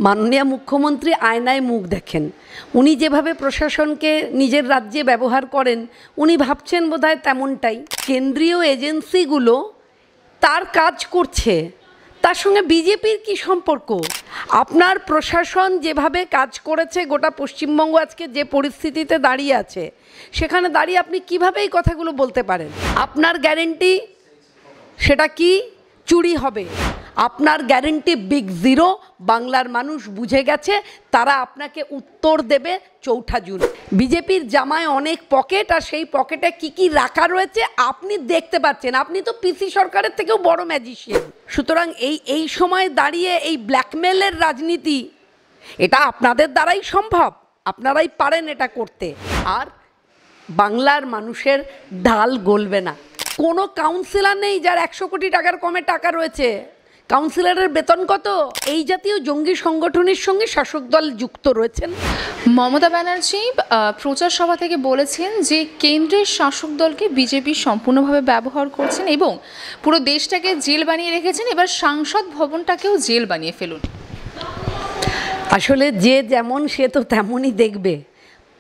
মাননীয় মুখ্যমন্ত্রী আয়নায় মুখ দেখেন। উনি যেভাবে প্রশাসনকে নিজের রাজ্যে ব্যবহার করেন উনি ভাবছেন বোধহয় তেমনটাই। কেন্দ্রীয় এজেন্সিগুলো তার কাজ করছে, তার সঙ্গে বিজেপির কি সম্পর্ক? আপনার প্রশাসন যেভাবে কাজ করেছে, গোটা পশ্চিমবঙ্গ আজকে যে পরিস্থিতিতে দাঁড়িয়ে আছে, সেখানে দাঁড়িয়ে আপনি কিভাবে এই কথাগুলো বলতে পারেন? আপনার গ্যারেন্টি সেটা কি? চুরি হবে। আপনার গ্যারেন্টি বিগ জিরো। বাংলার মানুষ বুঝে গেছে, তারা আপনাকে উত্তর দেবে ৪ঠা জুন। বিজেপির জামায় অনেক পকেট, আর সেই পকেটে কি কি রাখা রয়েছে আপনি দেখতে পাচ্ছেন। আপনি তো পিসি সরকারের থেকেও বড় ম্যাজিশিয়ান। সুতরাং এই সময় দাঁড়িয়ে এই ব্ল্যাকমেলের রাজনীতি, এটা আপনাদের দ্বারাই সম্ভব, আপনারাই পারেন এটা করতে। আর বাংলার মানুষের ঢাল গলবে না। কোনো কাউন্সিলর নেই যার ১০০ কোটি টাকার কমে টাকা রয়েছে। কাউন্সিলরের বেতন কত? এই জাতীয় জঙ্গি সংগঠনের সঙ্গে শাসক দল যুক্ত রয়েছেন। মমতা ব্যানার্জি প্রচার সভা থেকে বলেছেন যে কেন্দ্রের শাসক দলকে বিজেপি সম্পূর্ণভাবে ব্যবহার করছেন এবং পুরো দেশটাকে জেল বানিয়ে রেখেছেন, এবার সংসদ ভবনটাকেও জেল বানিয়ে ফেলুন। আসলে যে যেমন সে তো তেমনই দেখবে।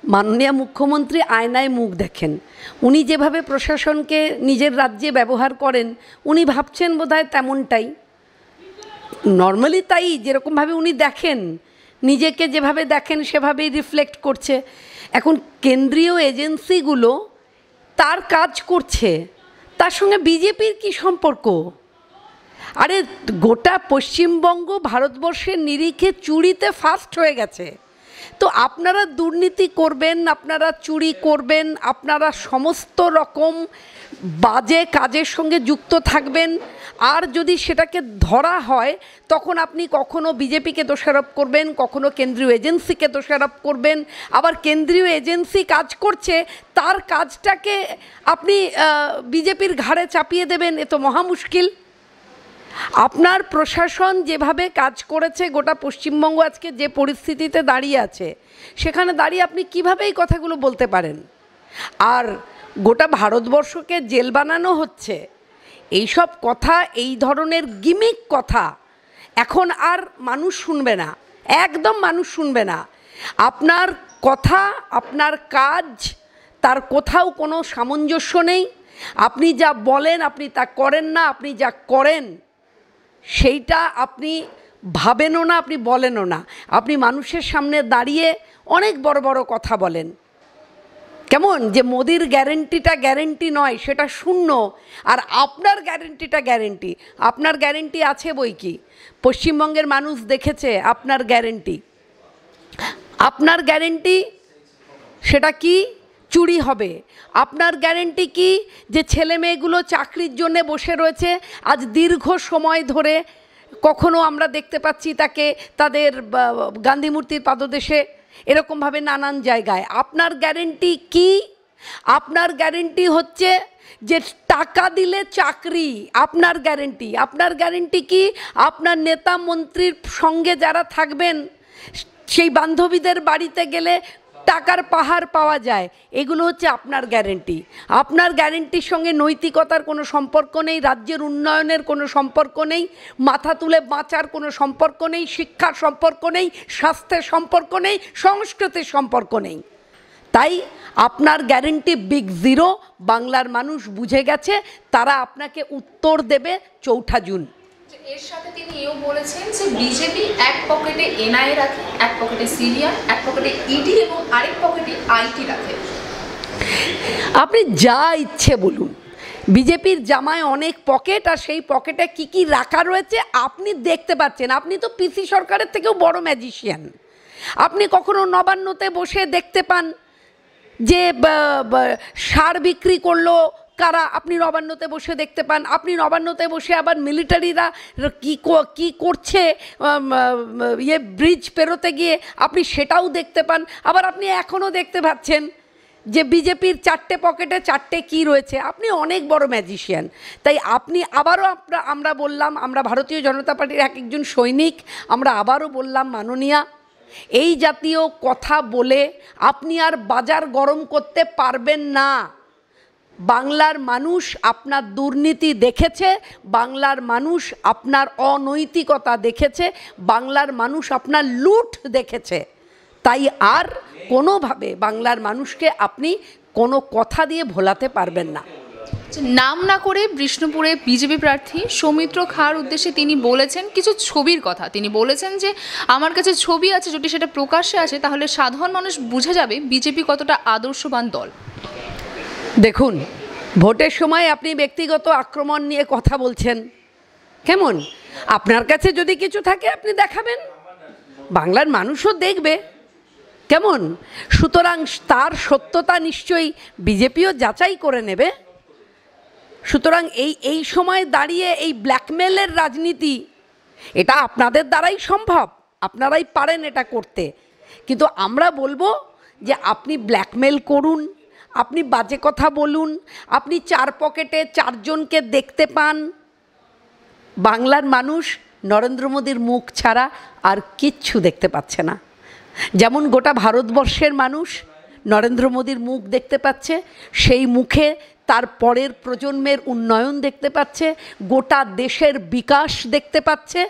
মাননীয় মুখ্যমন্ত্রী আয়নায় মুখ দেখেন। উনি যেভাবে প্রশাসনকে নিজের রাজ্যে ব্যবহার করেন উনি ভাবছেন বোধহয় তেমনটাই। নর্মালি তাই, যেরকমভাবে উনি দেখেন, নিজেকে যেভাবে দেখেন সেভাবেই রিফ্লেক্ট করছে। এখন কেন্দ্রীয় এজেন্সিগুলো তার কাজ করছে, তার সঙ্গে বিজেপির কি সম্পর্ক? আরে গোটা পশ্চিমবঙ্গ ভারতবর্ষের নিরিখে চুরিতে ফার্স্ট হয়ে গেছে। তো আপনারা দুর্নীতি করবেন, আপনারা চুরি করবেন, আপনারা সমস্ত রকম বাজে কাজের সঙ্গে যুক্ত থাকবেন। আর যদি সেটাকে ধরা হয় তখন আপনি কখনো বিজেপিকে দোষারোপ করবেন, কখনো কেন্দ্রীয় এজেন্সিকে দোষারোপ করবেন। আবার কেন্দ্রীয় এজেন্সি কাজ করছে, তার কাজটাকে আপনি বিজেপির ঘাড়ে চাপিয়ে দেবেন, এ তো মহা মুশকিল। আপনার প্রশাসন যেভাবে কাজ করেছে, গোটা পশ্চিমবঙ্গ আজকে যে পরিস্থিতিতে দাঁড়িয়ে আছে, সেখানে দাঁড়িয়ে আপনি কিভাবে এই কথাগুলো বলতে পারেন? আর গোটা ভারতবর্ষকে জেল বানানো হচ্ছে, এইসব কথা, এই ধরনের গিমিক কথা এখন আর মানুষ শুনবে না, একদম মানুষ শুনবে না। আপনার কথা, আপনার কাজ, তার কোথাও কোনো সামঞ্জস্য নেই। আপনি যা বলেন আপনি তা করেন না, আপনি যা করেন সেইটা আপনি ভাবেনও না, আপনি বলেনও না। আপনি মানুষের সামনে দাঁড়িয়ে অনেক বড় বড় কথা বলেন, কেমন যে মোদির গ্যারেন্টিটা গ্যারেন্টি নয়, সেটা শূন্য, আর আপনার গ্যারেন্টিটা গ্যারেন্টি। আপনার গ্যারেন্টি আছে বই কি, পশ্চিমবঙ্গের মানুষ দেখেছে আপনার গ্যারেন্টি। আপনার গ্যারেন্টি সেটা কি? চুরি হবে। আপনার গ্যারেন্টি কি? যে ছেলে মেয়েগুলো চাকরির জন্য বসে রয়েছে আজ দীর্ঘ সময় ধরে, কখনো আমরা দেখতে পাচ্ছি তাকে তাদের গান্ধী মূর্তির পাদদেশে, এরকমভাবে নানান জায়গায়। আপনার গ্যারেন্টি কি? আপনার গ্যারেন্টি হচ্ছে যে টাকা দিলে চাকরি, আপনার গ্যারেন্টি। আপনার গ্যারেন্টি কি? আপনার নেতা মন্ত্রীর সঙ্গে যারা থাকবেন সেই বান্ধবীদের বাড়িতে গেলে টাকার পাহাড় পাওয়া যায়, এগুলো হচ্ছে আপনার গ্যারেন্টি। আপনার গ্যারেন্টির সঙ্গে নৈতিকতার কোনো সম্পর্ক নেই, রাজ্যের উন্নয়নের কোনো সম্পর্ক নেই, মাথা তুলে বাঁচার কোনো সম্পর্ক নেই, শিক্ষার সম্পর্ক নেই, স্বাস্থ্যের সম্পর্ক নেই, সংস্কৃতির সম্পর্ক নেই। তাই আপনার গ্যারেন্টি বিগ জিরো। বাংলার মানুষ বুঝে গেছে, তারা আপনাকে উত্তর দেবে ৪ঠা জুন। এর সাথে তিনি এও বলেছেন যে বিজেপি এক পকেটে এনআইএ রাখে, এক পকেটে সিবিআই, এক পকেটে ইডি এবং আরেক পকেটে আইটি রাখে। আপনি যা ইচ্ছে বলুন, বিজেপির জামায় অনেক পকেট, আর সেই পকেটে কি কি রাখা রয়েছে আপনি দেখতে পাচ্ছেন। আপনি তো পিসি সরকারের থেকেও বড় ম্যাজিশিয়ান। আপনি কখনো নবান্নতে বসে দেখতে পান যে সার বিক্রি করলো কারা, আপনি নবান্নতে বসে দেখতে পান। আপনি নবান্নতে বসে আবার মিলিটারিরা কি করছে ব্রিজ পেরোতে গিয়ে আপনি সেটাও দেখতে পান। আবার আপনি এখনও দেখতে পাচ্ছেন যে বিজেপির 4টে পকেটে 4টে কি রয়েছে। আপনি অনেক বড় ম্যাজিশিয়ান। তাই আপনি আবারও আমরা বললাম, আমরা ভারতীয় জনতা পার্টির এক একজন সৈনিক, আমরা আবারও বললাম মাননীয়া, এই জাতীয় কথা বলে আপনি আর বাজার গরম করতে পারবেন না। বাংলার মানুষ আপনার দুর্নীতি দেখেছে, বাংলার মানুষ আপনার অনৈতিকতা দেখেছে, বাংলার মানুষ আপনার লুট দেখেছে। তাই আর কোনোভাবে বাংলার মানুষকে আপনি কোনো কথা দিয়ে ভোলাতে পারবেন না। নাম না করে বিষ্ণুপুরে বিজেপি প্রার্থী সৌমিত্র খাঁর উদ্দেশ্যে তিনি বলেছেন কিছু ছবির কথা। তিনি বলেছেন যে আমার কাছে ছবি আছে, যদি সেটা প্রকাশ্যে আছে তাহলে সাধারণ মানুষ বুঝে যাবে বিজেপি কতটা আদর্শবান দল। দেখুন, ভোটের সময় আপনি ব্যক্তিগত আক্রমণ নিয়ে কথা বলছেন, কেমন? আপনার কাছে যদি কিছু থাকে আপনি দেখাবেন, বাংলার মানুষও দেখবে, কেমন? সুতরাং তার সত্যতা নিশ্চয়ই বিজেপিও যাচাই করে নেবে। সুতরাং এই সময় দাঁড়িয়ে এই ব্ল্যাকমেলের রাজনীতি, এটা আপনাদের দ্বারাই সম্ভব, আপনারাই পারেন এটা করতে। কিন্তু আমরা বলবো যে আপনি ব্ল্যাকমেল করুন, আপনি বাজে কথা বলুন, আপনি চার পকেটে চারজনকে দেখতে পান, বাংলার মানুষ নরেন্দ্র মোদীর মুখ ছাড়া আর কিচ্ছু দেখতে পাচ্ছে না। যেমন গোটা ভারতবর্ষের মানুষ নরেন্দ্র মোদীর মুখ দেখতে পাচ্ছে, সেই মুখে তার পরের প্রজন্মের উন্নয়ন দেখতে পাচ্ছে, গোটা দেশের বিকাশ দেখতে পাচ্ছে,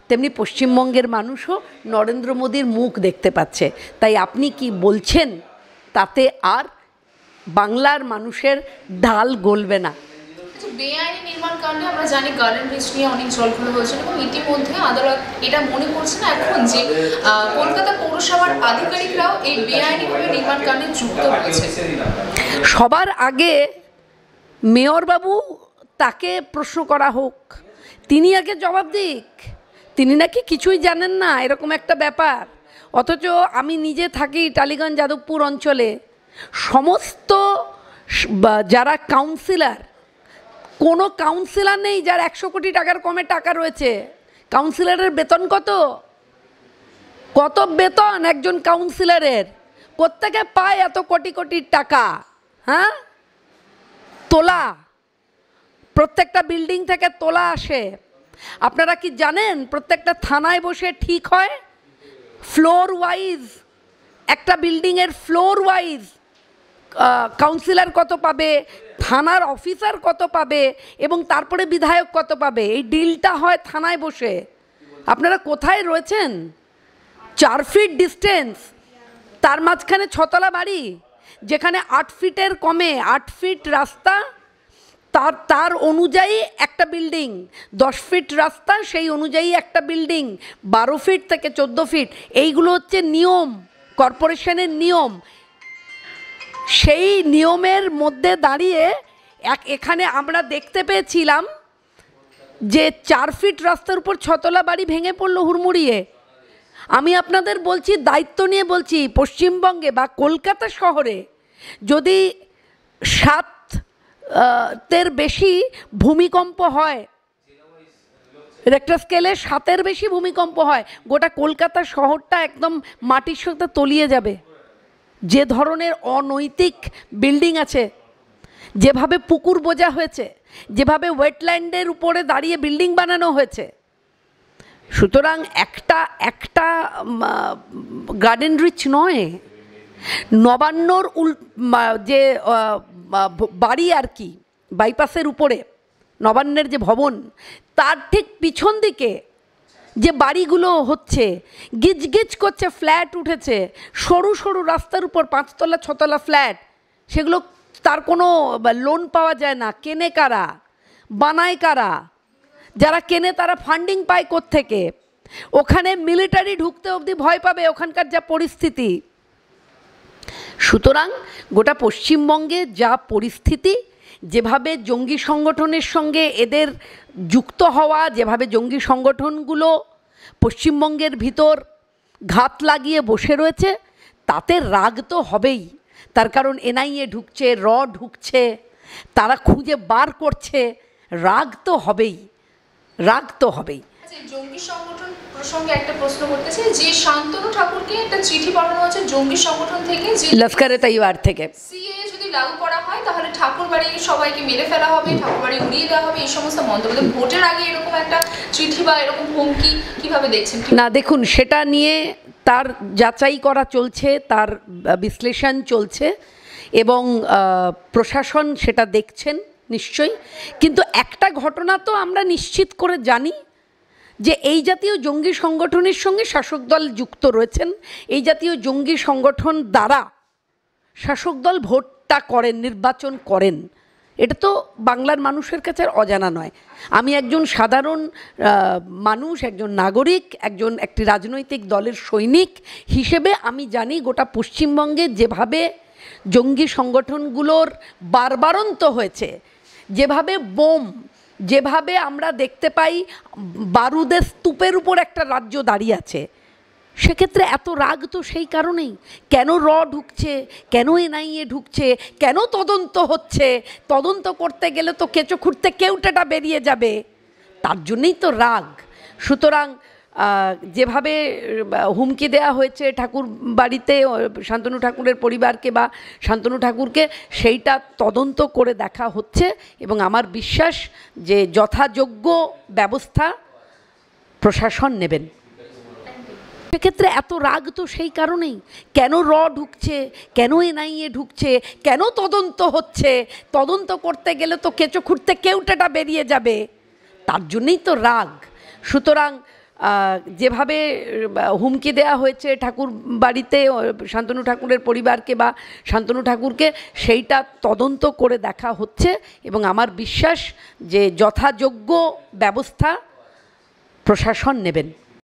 তেমনি পশ্চিমবঙ্গের মানুষও নরেন্দ্র মোদীর মুখ দেখতে পাচ্ছে। তাই আপনি কি বলছেন তাতে আর বাংলার মানুষের ঢাল গলবে না। বেআইনি নির্মাণ কাণ্ডে আমরা জানি গার্ডেন ব্রিজ নিয়ে অনেক জলঘোলা হয়েছিল এবং ইতিমধ্যে আদালত এটা মনে করছে না এখন যে কলকাতা পৌরসভার আধিকারিকরাও এই বেআইনিভাবে নির্মাণ কাণ্ডে যুক্ত রয়েছে। সবার আগে মেয়রবাবু তাকে প্রশ্ন করা হোক, তিনি আগে জবাব দিক। তিনি নাকি কিছুই জানেন না, এরকম একটা ব্যাপার। অথচ আমি নিজে থাকি টালিগঞ্জ যাদবপুর অঞ্চলে, সমস্ত যারা কাউন্সিলর, কোনো কাউন্সিলর নেই যার 100 কোটি টাকার কমে টাকা রয়েছে। কাউন্সিলরের বেতন কত? কত বেতন একজন কাউন্সিলরের? কোত্থেকে পায় এত কোটি কোটি টাকা? হ্যাঁ, তোলা, প্রত্যেকটা বিল্ডিং থেকে তোলা আসে। আপনারা কি জানেন প্রত্যেকটা থানায় বসে ঠিক হয় ফ্লোর ওয়াইজ, একটা বিল্ডিংয়ের ফ্লোর ওয়াইজ কাউন্সিলর কত পাবে, থানার অফিসার কত পাবে এবং তারপরে বিধায়ক কত পাবে। এই ডিলটা হয় থানায় বসে। আপনারা কোথায় রয়েছেন? 4 ফিট ডিস্টেন্স, তার মাঝখানে 6 তলা বাড়ি, যেখানে 8 ফিটের কমে 8 ফিট রাস্তা, তার অনুযায়ী একটা বিল্ডিং, 10 ফিট রাস্তা সেই অনুযায়ী একটা বিল্ডিং, 12 ফিট থেকে 14 ফিট। এইগুলো হচ্ছে নিয়ম, কর্পোরেশনের নিয়ম। সেই নিয়মের মধ্যে দাঁড়িয়ে এখানে আমরা দেখতে পেয়েছিলাম যে 4 ফিট রাস্তার উপর 6 তলা বাড়ি ভেঙে পড়লো হুড়মুড়িয়ে। আমি আপনাদের বলছি, দায়িত্ব নিয়ে বলছি, পশ্চিমবঙ্গে বা কলকাতা শহরে যদি 7-এর বেশি ভূমিকম্প হয়, রেক্টার স্কেলে 7-এর বেশি ভূমিকম্প হয়, গোটা কলকাতা শহরটা একদম মাটির সাথে তলিয়ে যাবে। যে ধরনের অনৈতিক বিল্ডিং আছে, যেভাবে পুকুর বোঝা হয়েছে, যেভাবে ওয়েটল্যান্ডের উপরে দাঁড়িয়ে বিল্ডিং বানানো হয়েছে। সুতরাং একটা গার্ডেন রিচ নয়, নবান্নর যে বাড়ি আর কি, বাইপাসের উপরে নবান্নের যে ভবন, তার ঠিক পিছন দিকে যে বাড়িগুলো হচ্ছে, গিজগিজ করছে, ফ্ল্যাট উঠেছে, সরু সরু রাস্তার উপর 5 তলা 6 তলা ফ্ল্যাট, সেগুলো তার কোনো লোন পাওয়া যায় না। কেনে কারা? বানায় কারা? যারা কেনে তারা ফান্ডিং পায় কোত্থেকে? ওখানে মিলিটারি ঢুকতে অবধি ভয় পাবে, ওখানকার যা পরিস্থিতি। সুতরাং গোটা পশ্চিমবঙ্গে যা পরিস্থিতি, যেভাবে জঙ্গি সংগঠনের সঙ্গে এদের যুক্ত হওয়া, যেভাবে জঙ্গি সংগঠনগুলো পশ্চিমবঙ্গের ভিতর ঘাত লাগিয়ে বসে রয়েছে, তাতে রাগ তো হবেই। তার কারণ এনআইএ ঢুকছে, ঢুকছে, তারা খুঁজে বার করছে, রাগ তো হবেই, রাগ তো হবেই। জঙ্গি সংগঠন প্রসঙ্গে একটা প্রশ্ন করতে চাই, যে শান্তনু ঠাকুরকে একটা চিঠি পাঠানো হয়েছে জঙ্গি সংগঠন থেকে, যে লস্করে তৈয়বার থেকে, সিএএ যদি লাগু করা হয় তাহলে ঠাকুরবাড়ি সবাইকে মেরে ফেলা হবে, ঠাকুরবাড়ি উড়িয়ে দেওয়া হবে, এই সমস্ত মন্তব্য। ভোটের আগে এরকম একটা চিঠি বা এরকম হুমকি কিভাবে দেখছেন? না, দেখুন, সেটা নিয়ে তার যাচাই করা চলছে, তার বিশ্লেষণ চলছে এবং প্রশাসন সেটা দেখছেন নিশ্চয়ই। কিন্তু একটা ঘটনা তো আমরা নিশ্চিত করে জানি যে এই জাতীয় জঙ্গি সংগঠনের সঙ্গে শাসক দল যুক্ত রয়েছেন। এই জাতীয় জঙ্গি সংগঠন দ্বারা শাসক দল ভোটটা করেন, নির্বাচন করেন। এটা তো বাংলার মানুষের কাছে আর অজানা নয়। আমি একজন সাধারণ মানুষ, একজন নাগরিক, একটি রাজনৈতিক দলের সৈনিক হিসেবে আমি জানি গোটা পশ্চিমবঙ্গে যেভাবে জঙ্গি সংগঠনগুলোর বারবারন্ত হয়েছে, যেভাবে বোম, যেভাবে আমরা দেখতে পাই বারুদের স্তূপের উপর একটা রাজ্য দাঁড়িয়ে আছে, সেক্ষেত্রে এত রাগ তো সেই কারণেই। কেন ঢুকছে, কেন এনআইএ ঢুকছে, কেন তদন্ত হচ্ছে, তদন্ত করতে গেলে তো কেঁচো খুঁড়তে কেউটেটা বেরিয়ে যাবে, তার জন্যই তো রাগ। সুতরাং যেভাবে হুমকি দেওয়া হয়েছে ঠাকুর বাড়িতে শান্তনু ঠাকুরের পরিবারকে বা শান্তনু ঠাকুরকে, সেইটা তদন্ত করে দেখা হচ্ছে এবং আমার বিশ্বাস যে যথাযোগ্য ব্যবস্থা প্রশাসন নেবেন। সেক্ষেত্রে এত রাগ তো সেই কারণেই। কেন ঢুকছে, কেন এনআইএ ঢুকছে, কেন তদন্ত হচ্ছে, তদন্ত করতে গেলে তো কেঁচো খুঁড়তে কেউটেটা বেরিয়ে যাবে, তার জন্যই তো রাগ। সুতরাং যেভাবে হুমকি দেওয়া হয়েছে ঠাকুর বাড়িতে শান্তনু ঠাকুরের পরিবারকে বা শান্তনু ঠাকুরকে, সেইটা তদন্ত করে দেখা হচ্ছে এবং আমার বিশ্বাস যে যথাযোগ্য ব্যবস্থা প্রশাসন নেবেন।